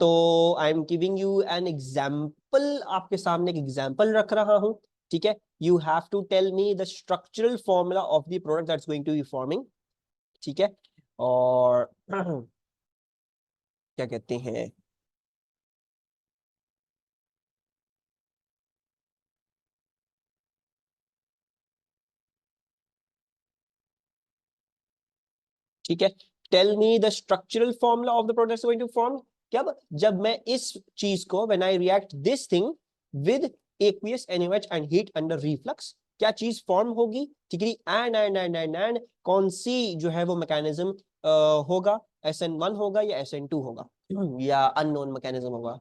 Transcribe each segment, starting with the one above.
तो I am giving you an example, आपके सामने एक एग्जाम्पल रख रहा हूं, ठीक है। You have to tell me the structural formula of the product that's going to be forming, ठीक है। और क्या कहते हैं, ठीक है, tell me the structural formula of the product going to form. क्या, जब मैं इस चीज को, when I react this thing with aqueous NaOH and heat under reflux, क्या चीज फॉर्म होगी, ठीक है। एंड कौन सी जो है वो मैकेनिज्म होगा, SN1 होगा या SN2 होगा, या अननोन मैकेनिज्म होगा।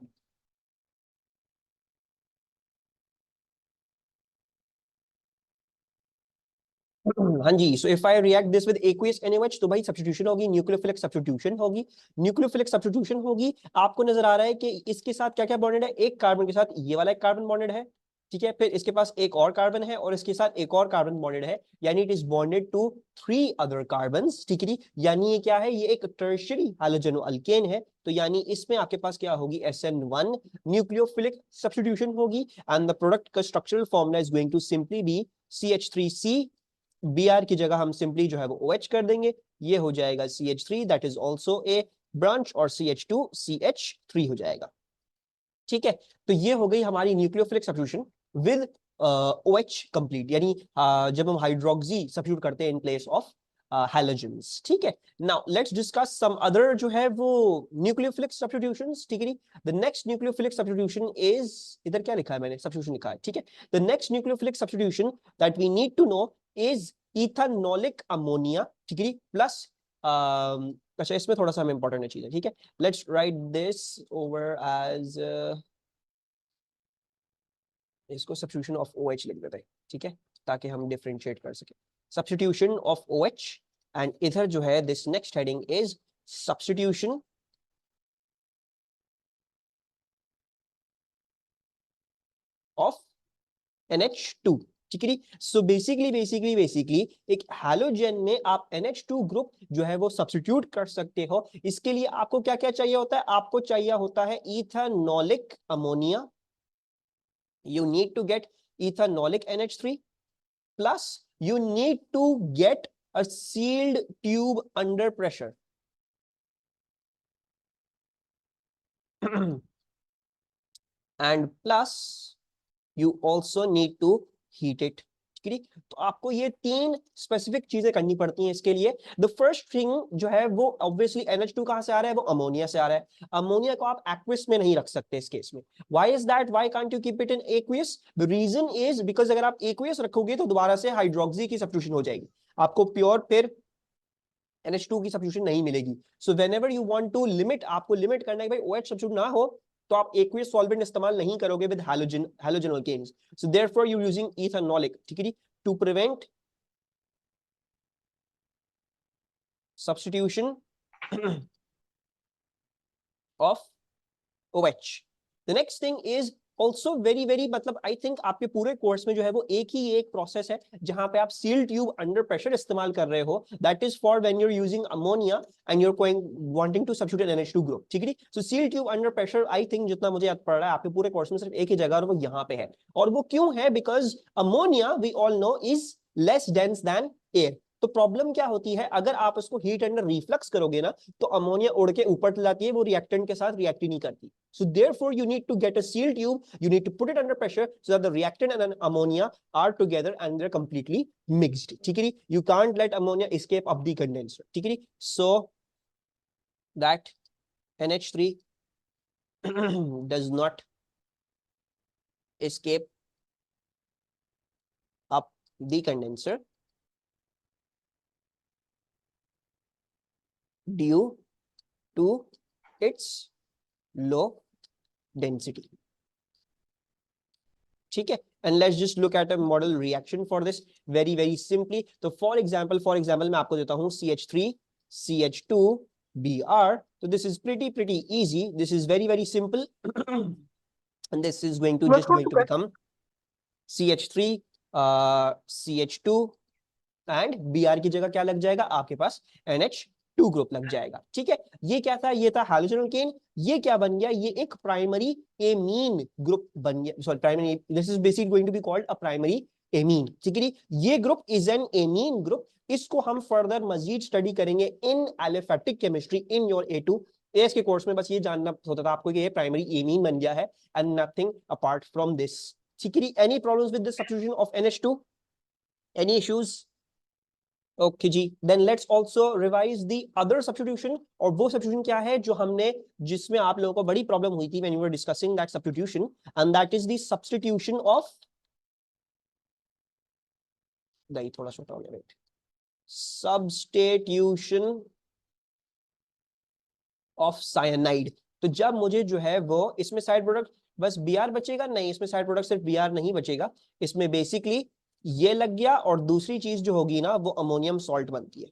हाँ जी, so if I react this with aqueous NaOH तो भाई सब्स्टिट्यूशन होगी, न्यूक्लियोफिलिक सब्स्टिट्यूशन होगी। न्यूक्लियोफिलिक सब्स्टिट्यूशन होगी, आपको नजर आ रहा है कि इसके साथ क्या क्या बॉन्डेड है, एक कार्बन के साथ ये वाला एक कार्बन बॉन्डेड है, ठीक है, फिर इसके पास एक और कार्बन है और इसके साथ एक और कार्बन बॉन्डेड है, यानी it is bonded to 3 other carbons, ठीक है। यानी ये क्या है, ये एक टर्शियरी हैलोजेनो अल्केन है, तो यानी इसमें आपके पास क्या होगी, SN1 न्यूक्लियोफिलिक सब्स्टिट्यूशन होगी, एंड द प्रोडक्ट का structural formula is going to simply be CH3C। Br की जगह हम सिंपली जो है वो OH कर देंगे, ये हो जाएगा CH3 that is also a branch, और CH2 CH3 हो जाएगा, ठीक है। तो ये हो गई हमारी nucleophilic substitution with OH complete, यानी जब हम हाइड्रोक्सी सब्स्टिट्यूट करते हैं इन प्लेस ऑफ हैलोजेंस, ठीक है। Now let's discuss some other जो है वो न्यूक्लियोफिलिक सब्स्टिट्यूशंस, ठीक है। The next nucleophilic substitution is, इधर क्या लिखा है मैंने, सब्स्टिट्यूशन लिखा है, ठीक है। The next nucleophilic substitution that we need to know is ethanolic ammonia, ठीक है, प्लस अच्छा इसमें थोड़ा सा हमें इंपॉर्टेंट चीज है, ठीक है। Let's write this over as, इसको सब्स्टिट्यूशन ऑफ OH लिख देते हैं, ठीक है, ताकि हम डिफरेंशिएट कर सके। सब्स्टिट्यूशन ऑफ OH, एंड इधर जो है this next heading is substitution of NH2, ठीक है। सो बेसिकली एक हैलोजन में आप NH2 ग्रुप जो है वो सब्स्टिट्यूट कर सकते हो। इसके लिए आपको क्या क्या चाहिए होता है, आपको चाहिए होता है ethanolic ammonia, you need to get ethanolic NH3, plus you need to get a sealed tube under pressure. And plus you also need to heat it, ठीक है। तो आपको ये 3 स्पेसिफिक चीजें करनी पड़ती हैं इसके लिए। द फर्स्ट थिंग जो है वो ऑब्वियसली NH2 कहां से आ रहा है, वो अमोनिया से आ रहा है। अमोनिया को आप एक्विस में नहीं रख सकते इस केस में। Why is that, why can't you keep it in aqueous, the reason is because अगर आप एक्वियस रखोगे तो दोबारा से हाइड्रोक्सी की सब्स्टिट्यूशन हो जाएगी, आपको प्योर फिर NH2 की सब्स्टिट्यूशन नहीं मिलेगी। So whenever you want to limit, आपको लिमिट करना है भाई OH सब्स्टिट्यूट ना हो, तो आप एक्वियस सॉल्वेंट इस्तेमाल नहीं करोगे with halogen alkanes. So therefore you using ethanolic, ठीक है, to prevent substitution of OH। The next thing is also very मतलब आई थिंक आपके पूरे कोर्स में जो है वो एक ही एक प्रोसेस है जहां पे आप सील ट्यूब अंडर प्रेशर इस्तेमाल कर रहे हो, that is for when you are using ammonia and you are going wanting to substitute NH2 group, ठीक है। So seal tube under pressure I think जितना मुझे याद पड़ रहा है आपके पूरे कोर्स में सिर्फ एक ही जगह और वो यहाँ पे है, और वो क्यों है, because ammonia we all know is less dense than air. तो प्रॉब्लम क्या होती है, अगर आप उसको हीट अंडर रिफ्लक्स करोगे ना तो अमोनिया उड़ के ऊपर चली जाती है, वो रिएक्टेंट के साथ रिएक्ट ही नहीं करती। So therefore you need to get a sealed tube, you need to put it under pressure so that the reactant and ammonia are together and they're completely mixed, ठीक है। You can't let ammonia escape up the condenser, ठीक है। So that NH3 does not escape up the condenser due to its low density, ठीक है। and let's just look at a model reaction for this very simply। तो for example मैं आपको देता हूं CH3 CH2 Br, so this is pretty easy, this is very simple and this is going to become CH3 CH2 and Br की जगह क्या लग जाएगा आपके पास NH2, 2 ग्रुप लग जाएगा। ठीक है, ये क्या था, ये था हैलोजन एल्केन, ये क्या बन गया, ये एक प्राइमरी एमीन ग्रुप बन गया, sorry primary, this is basically going to be called a primary amine. ठीक है, ये group is an amine group. इसको हम फर्दर मजीद स्टडी करेंगे in aliphatic chemistry in your A2 S के कोर्स में। बस ये जानना होता था आपको कि ये प्राइमरी एमीन बन गया है and nothing apart from this. ठीक है, any problems with the substitution of NH2, any issues? Okay जी, then let's also revise the other substitution. और वो सब्स्टिट्यूशन क्या है जो हमने, जिसमें आप लोगों को बड़ी प्रॉब्लम हुई थी when we were discussing that substitution, and that is the substitution of, नहीं थोड़ा छोटा हो गया, वेट, सब्स्टिट्यूशन ऑफ साइनाइड। तो जब मुझे जो है वो इसमें साइड प्रोडक्ट बस Br बचेगा, नहीं इसमें साइड प्रोडक्ट सिर्फ Br नहीं बचेगा, इसमें बेसिकली ये लग गया और दूसरी चीज जो होगी ना वो अमोनियम सॉल्ट बनती है।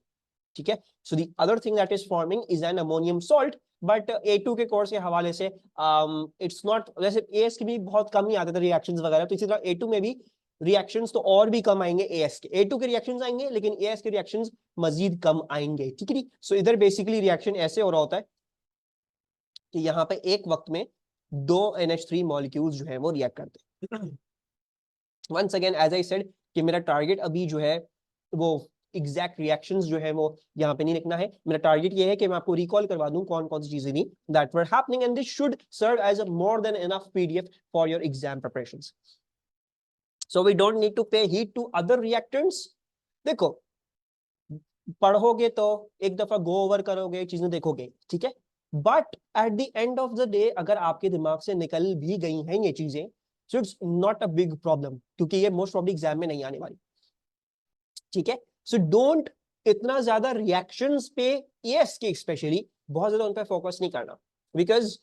ठीक है, so the other thing that is forming is an ammonium salt. But A2 के कोर्स के हवाले से इट्स नॉट, वैसे AS के भी बहुत कम ही आते थे रिएक्शंस वगैरह, तो इसी तरह A2 में भी रिएक्शंस तो और भी कम आएंगे AS के, A2 के रिएक्शंस आएंगे लेकिन AS के रिएक्शंस मजीद कम आएंगे। ठीक है, सो इधर बेसिकली रिएक्शन ऐसे हो रहा होता है कि यहाँ पे एक वक्त में 2 NH3 मॉलिक्यूल्स जो है वो रिएक्ट करते हैं। Once again as I said कि मेरा टारगेट अभी जो है वो एग्जैक्ट रिएक्शंस जो है वो यहाँ पे नहीं लिखना है, मेरा टारगेट ये है कि मैं आपको रिकॉल करवा दूं कौन कौन सी चीजें थी that were happening, and this should serve as a more than enough PDF for your exam preparations. So we don't need to pay heed to other reactants. देखो, पढ़ोगे तो एक दफा गो ओवर करोगे, चीजें देखोगे, ठीक है, but at the end of the day अगर आपके दिमाग से निकल भी गई हैं ये चीजें, so it's not a big problem, क्योंकि ये मोस्ट प्रॉब्ली एग्जाम में नहीं आने वाली। ठीक है, सो डोंट इतना ज्यादा रिएक्शंस पे, एस के स्पेशली बहुत ज्यादा उन पे फोकस नहीं करना, बिकॉज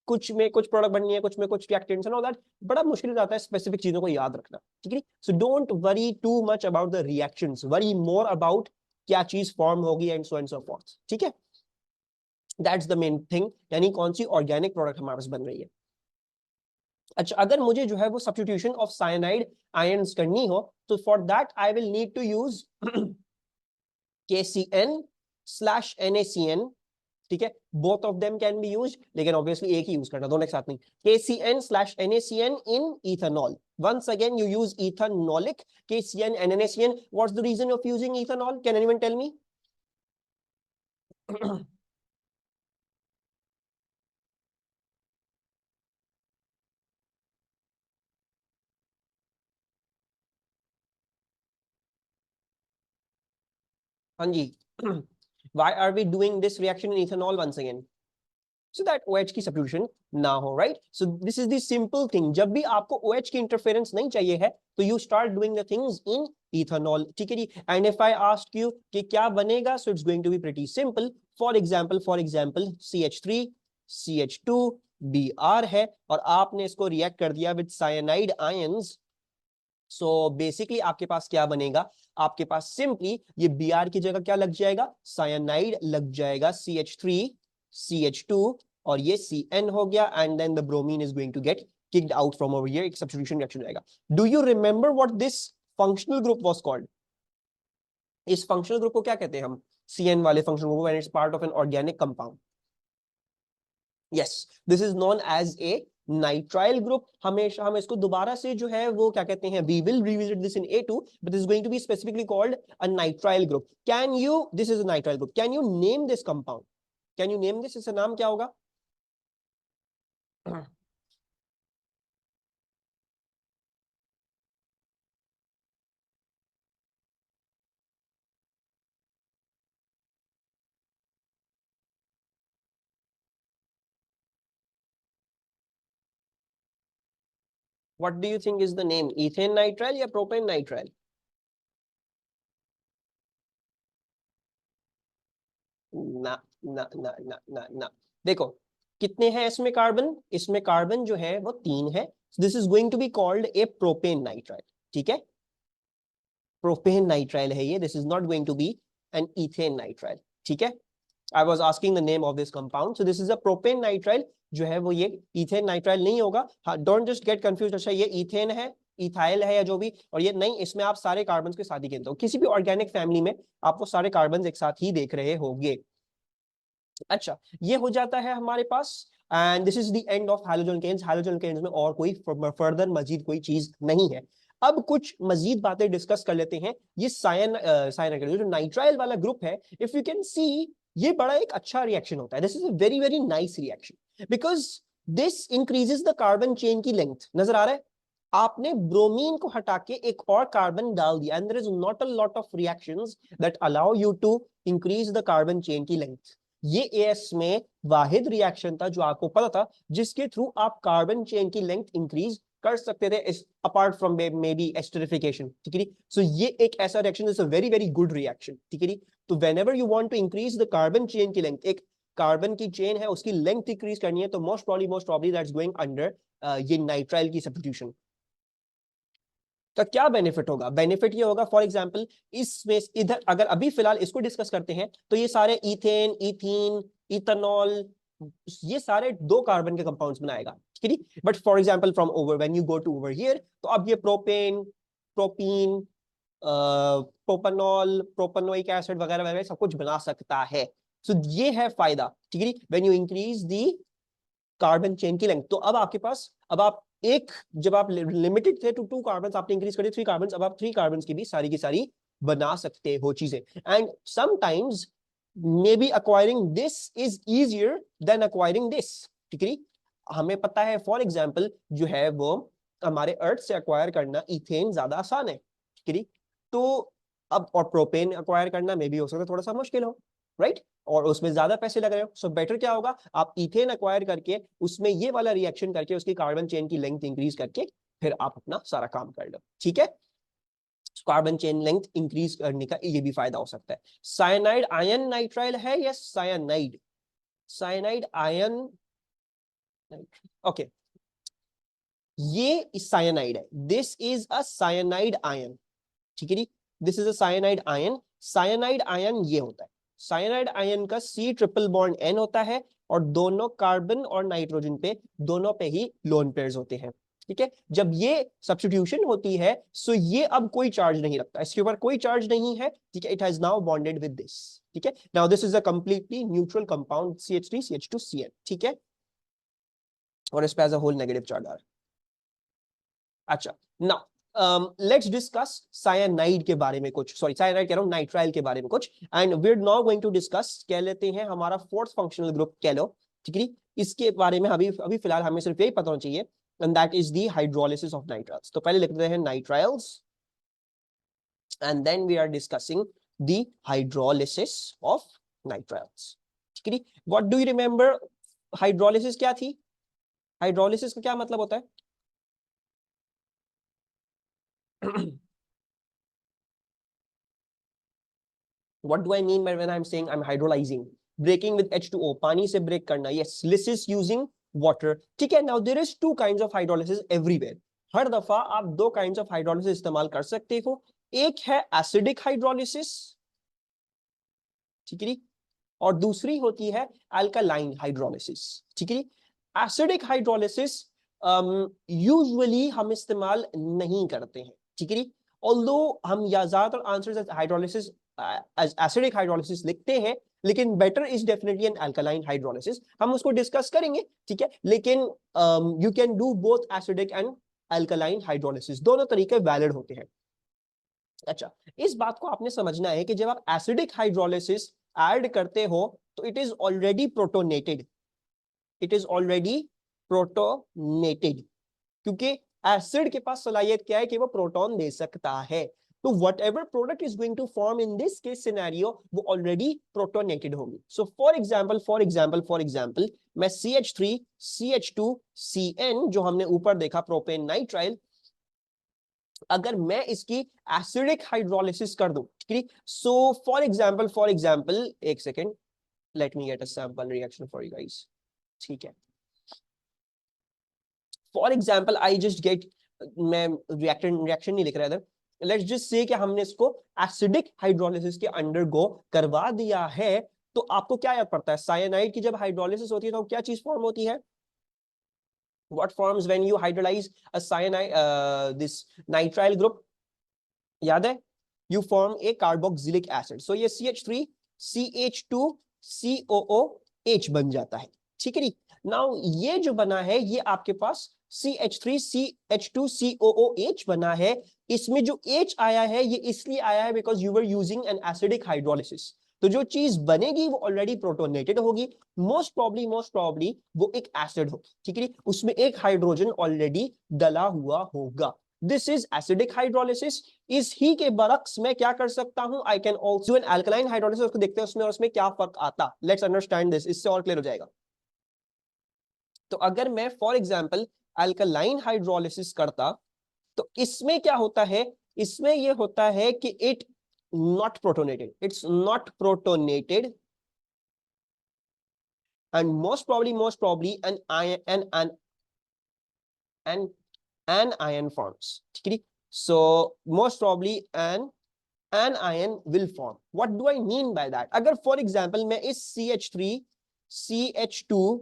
कुछ में कुछ प्रोडक्ट बननी है, कुछ में कुछ रिएक्टेंट्स एंड ऑल दैट, बड़ा मुश्किल जाता है स्पेसिफिक चीजों को याद रखना। ठीक है, so don't worry too much about the reactions, worry more about क्या चीज फॉर्म होगी एंड सो फोर्थ। ठीक है, दैट्स द मेन थिंग, यानी कौन सी ऑर्गेनिक प्रोडक्ट हमारे पास बन रही है। अच्छा, अगर मुझे जो है वो सब्स्टिट्यूशन ऑफ साइनाइड आयंस करनी हो तो for that I will need to use KCN/NaCN। ठीक है, both of them can be use, लेकिन ऑब्वियसली एक ही यूज करना, दोनों एक साथ नहीं। KCN/NaCN in ethanol. Once again you use ethanolic KCN and NaCN. What's the reason of using ethanol? Can anyone tell me? हाँ जी, why are we doing this reaction in ethanol once again? So that OH की substitution ना हो, right? So this is the simple thing. जब भी आपको OH की interference नहीं चाहिए है तो you start doing the things in ethanol. ठीक है जी, and if I ask you कि क्या बनेगा, so it's going to be pretty simple. For example CH3 CH2 Br है और आपने इसको रिएक्ट कर दिया with cyanide ions. So basically आपके पास क्या बनेगा, आपके पास सिंपली ये Br की जगह क्या लग जाएगा, साइनाइड लग जाएगा, CH3 CH2 और ये Cn हो गया, and then the bromine is going to get kicked out from over here, एक सब्स्टिट्यूशन रिएक्शन जाएगा। Do you remember what this functional group was called? इस फंक्शनल ग्रुप को क्या कहते हैं हम, Cn वाले functional group, when it's part of an organic compound. Yes, this is known as a nitrile group. हमेशा हम इसको दोबारा से जो है वो क्या कहते हैं, we will revisit this in A2, but this is going to be specifically called a nitrile group. Can you, this is a nitrile group, can you name this compound? Can you name this, इसका नाम क्या होगा? What do you think is the name? Ethane nitrile या propane nitrile? ना ना ना ना ना ना, देखो कितने हैं इसमें कार्बन, इसमें कार्बन जो है वो 3 है। This is going to be called a propane nitrile. ठीक है, प्रोपेन नाइट्राइल है ये, this is not going to be an ethane nitrile. ठीक है, I was asking the name of this compound, so this is a propane nitrile, जो है वो ये इथेन नाइट्राइल नहीं होगा। हाँ, डोंट जस्ट गेट कंफ्यूज, अच्छा ये इथेन है, इथाइल है या जो भी, और ये नहीं, इसमें आप सारे कार्बन के साथ ही गिनते हो। किसी भी ऑर्गेनिक फैमिली में आप वो सारे कार्बन एक साथ ही देख रहे होंगे। अच्छा, ये हो जाता है हमारे पास, and this is the end of halogen alkanes. Halogen alkanes में और कोई फर्दर मजीद कोई चीज नहीं है। अब कुछ मजीद बातें डिस्कस कर लेते हैं। ये सायनाइड जो नाइट्राइल वाला ग्रुप है, इफ यू कैन सी, ये बड़ा एक अच्छा रिएक्शन होता है। This is a very very nice reaction because this increases the carbon chain की लेंथ। नजर आ रहा है, आपने ब्रोमीन को हटा के एक और कार्बन डाल दिया, and there is not a lot of reactions that allow you to increase the carbon chain की लेंथ। ये एएस में वाहिद रिएक्शन था जो आपको पता था जिसके थ्रू आप कार्बन चेन की लेंथ इंक्रीज कर सकते थे, apart from maybe esterification. ठीक है, सो ये एक ऐसा reaction is a very very good reaction. ठीक है, तो whenever you want to increase the carbon chain की लेंथ, एक कार्बन की चेन है उसकी लेंथ इंक्रीज करनी है, तो most probably that's going under ये नाइट्राइल की सब्स्टिट्यूशन। का क्या बेनिफिट होगा? बेनिफिट ये होगा, फॉर एग्जांपल इसमें इधर अगर अभी फिलहाल इसको डिस्कस करते हैं तो ये सारे इथेन, इथीन, इथेनॉल, ये सारे 2 कार्बन के कंपाउंड्स बनाएगा। ठीक है, but for example from over when you go to over here, तो अब ये propane, propene, propanol, propanoic acid वगैरह वगैरह सब कुछ बना सकता है। सो ये है फायदा। ठीक है, when you increase the carbon chain की लेंथ, तो अब आपके पास, अब आप एक, जब आप लिमिटेड थे टू 2 कार्बन, आपने इंक्रीज कर दिया 3 कार्बन, अब आप 3 कार्बन की भी सारी सारी बना सकते हो चीजें। And sometimes may be acquiring this is easier than acquiring this. ठीक है, हमें पता है फॉर एग्जाम्पल जो है वो हमारे अर्थ से अक्वायर करना इथेन ज्यादा आसान है। ठीक है, तो अब और प्रोपेन अक्वायर करना मे बी हो सकता है थोड़ा सा मुश्किल हो, राइट, और उसमें ज्यादा पैसे लग रहे हो। सो बेटर क्या होगा, आप इथेन अक्वायर करके उसमें ये वाला रिएक्शन करके उसकी कार्बन चेन की लेंथ इंक्रीज करके फिर आप अपना सारा काम कर लो। ठीक है, कार्बन चेन लेंथ इंक्रीज करने का ये भी फायदा हो सकता है। साइनाइड आयन नाइट्राइल है या साइनाइड? साइनाइड आयन, ओके, ये साइनाइड है, this is a cyanide ion. ठीक है जी, this is a cyanide ion. Cyanide ion ये होता है, साइनाइड आयन का C ट्रिपल बॉन्ड N होता है, और दोनों कार्बन और नाइट्रोजन पे, दोनों पे ही लोन पेयर्स होते हैं। ठीक है, जब ये सब्स्टिट्यूशन होती है, सो ये अब कोई चार्ज नहीं रखता, इसके ऊपर कोई चार्ज नहीं है। ठीक है, it has now bonded with this. ठीक है, now this is a completely neutral compound CH3 CH2 CN। ठीक है, और इस पे as a whole negative charge आ रहा है। अच्छा, नाउ लेट्स डिस्कस साइनाइड के बारे में कुछ, सॉरी साइनाइड कह रहा हूं, नाइट्राइल के बारे में कुछ, and we are now going to discuss, कह लेते हैं हमारा फोर्थ फंक्शनल ग्रुप कह लो। ठीक है, इसके बारे में अभी अभी फिलहाल हमें सिर्फ यही पता होना चाहिए, and that is the hydrolysis of nitriles. तो पहले लिखते हैं nitriles, and then we are discussing the hydrolysis of nitriles. ठीक है, what do you remember, hydrolysis क्या थी? हाइड्रोलिसिस का क्या मतलब होता है? What do I mean by when I'm saying I'm hydrolyzing? Breaking with H2O, पानी से break करना. Yes, lysis using water. ठीक है, now there is 2 kinds of hydrolysis everywhere. हर दफा आप 2 kinds of hydrolysis इस्तेमाल कर सकते हो। एक है acidic hydrolysis, ठीक है, और दूसरी होती है alkaline hydrolysis। ठीक है, एसिडिक हाइड्रोलिसिस यूजुअली हम इस्तेमाल नहीं करते हैं। ठीक है, ऑल्दो हम या ज्यादातर आंसर्स हाइड्रोलिसिस एसिडिक हाइड्रोलिसिस लिखते हैं, लेकिन better is definitely an alkaline hydrolysis, हम उसको डिस्कस करेंगे। ठीक है, लेकिन you can do both acidic and alkaline hydrolysis, दोनों तरीके वैलिड होते हैं। अच्छा, इस बात को आपने समझना है कि जब आप एसिडिक हाइड्रोलिसिस ऐड करते हो तो it is already protonated, it is already protonated, क्योंकि एसिड के पास सलाहियत क्या है कि वो प्रोटॉन दे सकता है। तो whatever product is going to form in this case scenario वो ऑलरेडी प्रोटोनेटेड होगी। सो फॉर एग्जाम्पल मैं CH3 CH2 CN जो हमने ऊपर देखा प्रोपेन नाइट्राइल, अगर मैं इसकी एसिडिक हाइड्रोलिसिस कर दूं, ठीक है, सो फॉर एग्जाम्पल एक second, let me get a sample reaction for you guys. ठीक है, for example I just get, मैं रिएक्शन नहीं लिख रहा इधर, लेट्स जस्ट से कि हमने इसको एसिडिक हाइड्रोलिसिस के अंडरगो करवा दिया है, तो आपको क्या याद पड़ता है, साइनाइड की जब हाइड्रोलिसिस होती है तो क्या चीज फॉर्म होती है? What forms when you hydrolyze a cyanide, this nitrile group? याद है, you form a carboxylic acid. So ये CH3 CH2 COO H बन जाता है, ठीक है। नाउ ये जो बना है ये आपके पास CH3CH2COOH बना है। इसमें जो H आया है ये इसलिए आया है because you were using an acidic hydrolysis. तो जो चीज बनेगी वो ऑलरेडी प्रोटोनेटेड होगी, मोस्ट प्रॉब्ली वो एक एसिड होगी, ठीक है। उसमें एक हाइड्रोजन ऑलरेडी डला हुआ होगा। This is acidic hydrolysis. इस ही के बरक्स में क्या कर सकता हूं, I can also an alkaline hydrolysis. उसको देखते हैं उसमें और उसमें क्या फर्क आता। लेट्स अंडरस्टैंड दिस, इससे और क्लियर हो जाएगा। तो अगर मैं फॉर एग्जाम्पल अल्कलाइन हाइड्रोलिसिस करता तो इसमें क्या होता है, इसमें ये होता है कि it not protonated, it's not protonated and most probably an ion forms, ठीक है। So most probably an ion will form. What do I mean by that? अगर for example मैं इस CH3 CH2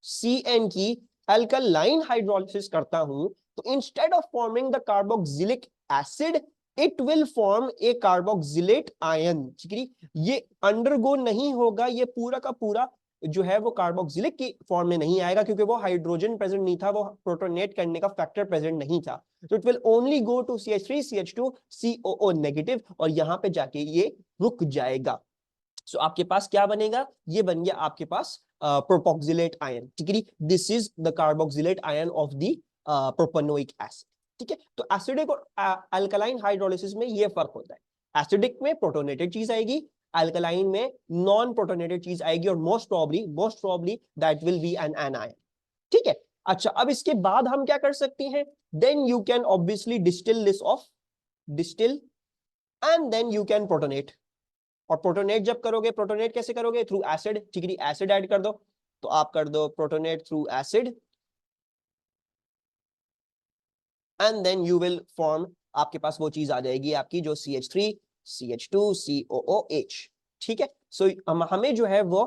CN की अल्कलाइन हाइड्रोलिसिस करता हूं तो instead of forming the carboxylic acid it will form A carboxylate ion, ठीक है। ये अंडरगो नहीं होगा, ये पूरा का पूरा जो है वो कार्बोक्सिलिक की फॉर्म में नहीं आएगा क्योंकि वो हाइड्रोजन प्रेजेंट नहीं था, वो प्रोटोनेट करने का फैक्टर प्रेजेंट नहीं था। तो it will only go to CH3 CH2 COO negative और यहां पे जाके ये रुक जाएगा। सो आपके पास क्या बनेगा, ये बन गया आपके पास प्रोपोक्सिलेट आयन, ठीक है। This is the carboxylate ion of the propanoic acid, ठीक है। तो एसिडिक और अल्कलाइन हाइड्रोलिसिस में ये फर्क होता है। एसिडिक में प्रोटोनेटेड चीज आएगी, अल्कलाइन में नॉन प्रोटोनेटेड चीज आएगी और most probably that will be an ion, ठीक है। अच्छा, अब इसके बाद हम क्या कर सकते हैं, then you can obviously distil this off distil and then you can protonate. और प्रोटोनेट जब करोगे, प्रोटोनेट कैसे करोगे, थ्रू एसिड, ठीक है। एसिड ऐड कर दो, तो आप कर दो protonate through acid and then you will form, आपके पास वो चीज आ जाएगी आपकी जो CH3 CH2 COOH, ठीक है। सो हमें जो है वो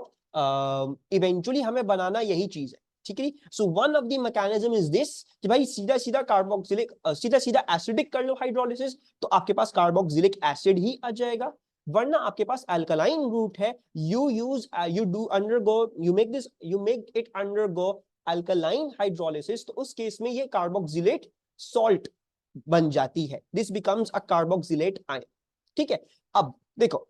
इवेंचुअली हमें बनाना यही चीज है, ठीक है। So one of the mechanism is this कि भाई सीधा सीधा कार्बोक्सिलिक सीधा एसिडिक कर लो हाइड्रोलिसिस तो आपके पास कार्बोक्सिलिक एसिड ही आ जाएगा। वरना आपके पास अल्कलाइन रूट है, you make it undergo alkaline hydrolysis, तो उस केस में ये कार्बोक्सिलेट सॉल्ट बन जाती है। This becomes a carboxylate ion, ठीक है। अब देखो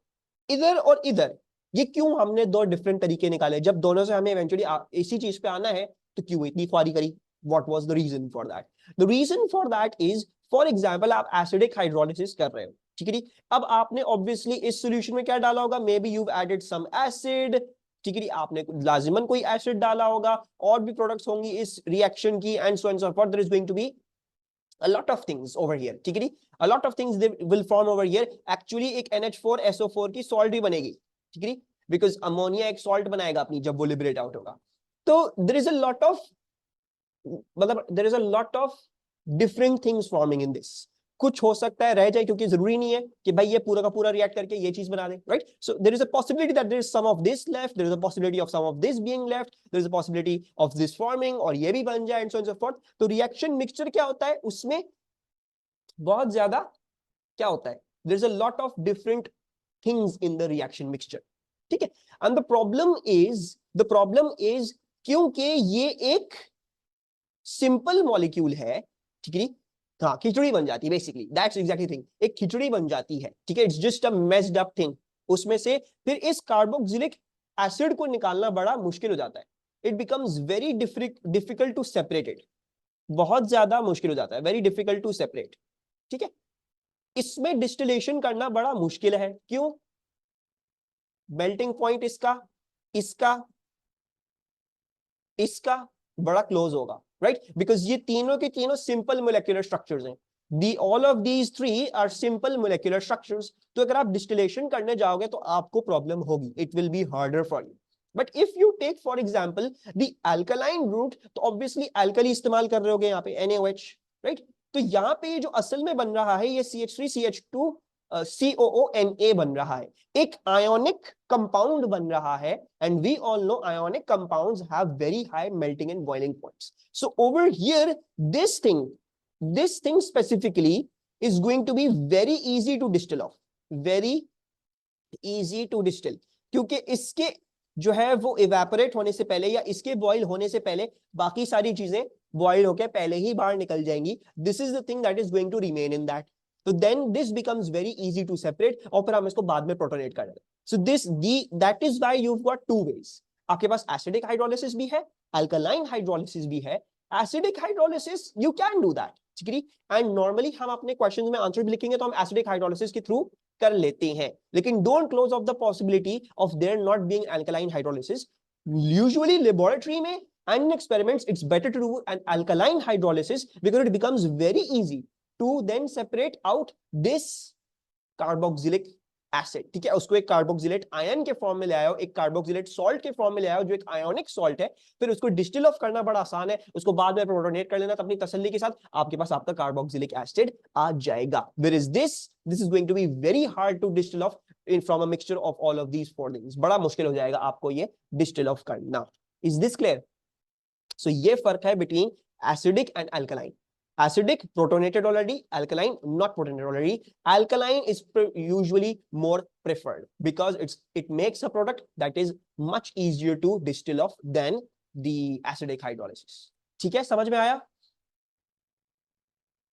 इधर और इधर ये क्यों हमने दो डिफरेंट तरीके निकाले, जब दोनों से हमें इवेंचुअली इसी चीज पे आना है तो क्यों इतनी ख्वारी करी। What was the reason for that? The reason for that is, for example, आप एसिडिक हाइड्रोलिसिस कर रहे हो, ठीक है। अब आपने ऑब्वियसली इस सॉल्यूशन में क्या डाला होगा, maybe you added some acid, ठीक है। आपने लाजिमन कोई एसिड डाला होगा, और भी प्रोडक्ट्स होंगी इस रिएक्शन की, and so for there is going to be a lot of things over here, ठीक है। a lot of things they will form over here. Actually एक NH4SO4 की सॉल्ट भी बनेगी, ठीक है, बिकॉज अमोनिया एक सॉल्ट बनाएगा अपनी जब वो लिबरेट आउट होगा। तो there is a lot of मतलब there is a lot of different things forming in this. कुछ हो सकता है रह जाए क्योंकि जरूरी नहीं है कि भाई ये पूरा का पूरा रिएक्ट करके ये चीज बना दे, right. So there is a possibility that there is some of this left, there is a possibility of some of this being left, there is a possibility of this forming और ये भी बन जाए, and so on so forth. तो reaction mixture क्या होता है, उसमें बहुत ज्यादा क्या होता है, there is a lot of different things in the reaction mixture, ठीक है। एंड द प्रॉब्लम इज क्योंकि ये एक सिंपल मॉलिक्यूल है, ठीक है। हाँ, खिचड़ी बन जाती है बेसिकली, दैट्स एग्जैक्टली थिंग, एक खिचड़ी बन जाती है, ठीक है। It's just a messed up thing. उसमें से फिर इस कार्बोक्सिलिक एसिड को निकालना बड़ा मुश्किल हो जाता है। It becomes very difficult to separate it, बहुत ज्यादा मुश्किल हो जाता है, वेरी डिफिकल्ट टू सेपरेट, ठीक है। इसमें डिस्टिलेशन करना बड़ा मुश्किल है, क्यों, मेल्टिंग पॉइंट इसका इसका इसका बड़ा क्लोज होगा, राइट, बिकॉज ये तीनों के तीनों सिंपल मोलेक्युलर स्ट्रक्चर्स हैं। All of these three are simple molecular structures. तो अगर आप डिस्टिलेशन करने जाओगे तो आपको प्रॉब्लम होगी, it will be harder for you. But if you take for example the alkaline route, तो ऑब्वियसली अल्कली इस्तेमाल कर रहे होगे यहाँ पे NaOH, राइट। तो यहाँ पे जो असल में बन रहा है ये CH3 CH2 COONA बन रहा है, एक आयोनिक कंपाउंड बन रहा है, and we all know ionic compounds have very high melting and boiling points. So over here this thing specifically is going to be very easy to distill off, very easy to distill, क्योंकि इसके जो है वो evaporate होने से पहले या इसके बॉईल होने से पहले बाकी सारी चीजें बॉईल होकर पहले ही बाहर निकल जाएंगी. This is the thing that is going to remain in that. तो then this becomes very easy to separate और फिर हम इसको बाद में प्रोटोनेट कर देंगे. So this that is why you have got two ways. आपके पास एसिडिक हाइड्रोलिसिस भी है, अल्कलाइन हाइड्रोलिसिस भी है. Acidic hydrolysis you can do that, ठीक है. एंड नॉर्मली हम अपने क्वेश्चन में आंसर भी लिखेंगे तो हम एसिडिक हाइड्रोलिसिस के थ्रू कर लेते हैं, लेकिन don't close of the possibility of their not being alkaline hydrolysis. Usually laboratory में and in experiments it's better to do an alkaline hydrolysis because it becomes very easy to then separate out this carboxylic acid. ठीक है, उसको एक carboxylate ion के form में ले आया हो, एक कार्बोक्सिलेट सॉल्ट के फॉर्म में ले आया हो जो एक आयोनिक सॉल्ट है, फिर उसको डिस्टिल ऑफ करना बड़ा आसान है, उसको बाद में प्रोटोनेट कर लेना. तो अपनी तसल्ली के साथ आपके पास आपका कार्बोक्सिलिक एसिड आ जाएगा. Where is this is going to be very hard to distil off in from a mixture of all of these four things. बड़ा मुश्किल हो जाएगा आपको ये डिस्टिल ऑफ करना. Is this clear? सो ये फर्क है between acidic and alkaline. Acidic protonated already, alkaline not protonated already. Alkaline is usually more preferred because it makes a product that is much easier to distill off than the acidic hydrolysis. ठीक है, समझ में आया?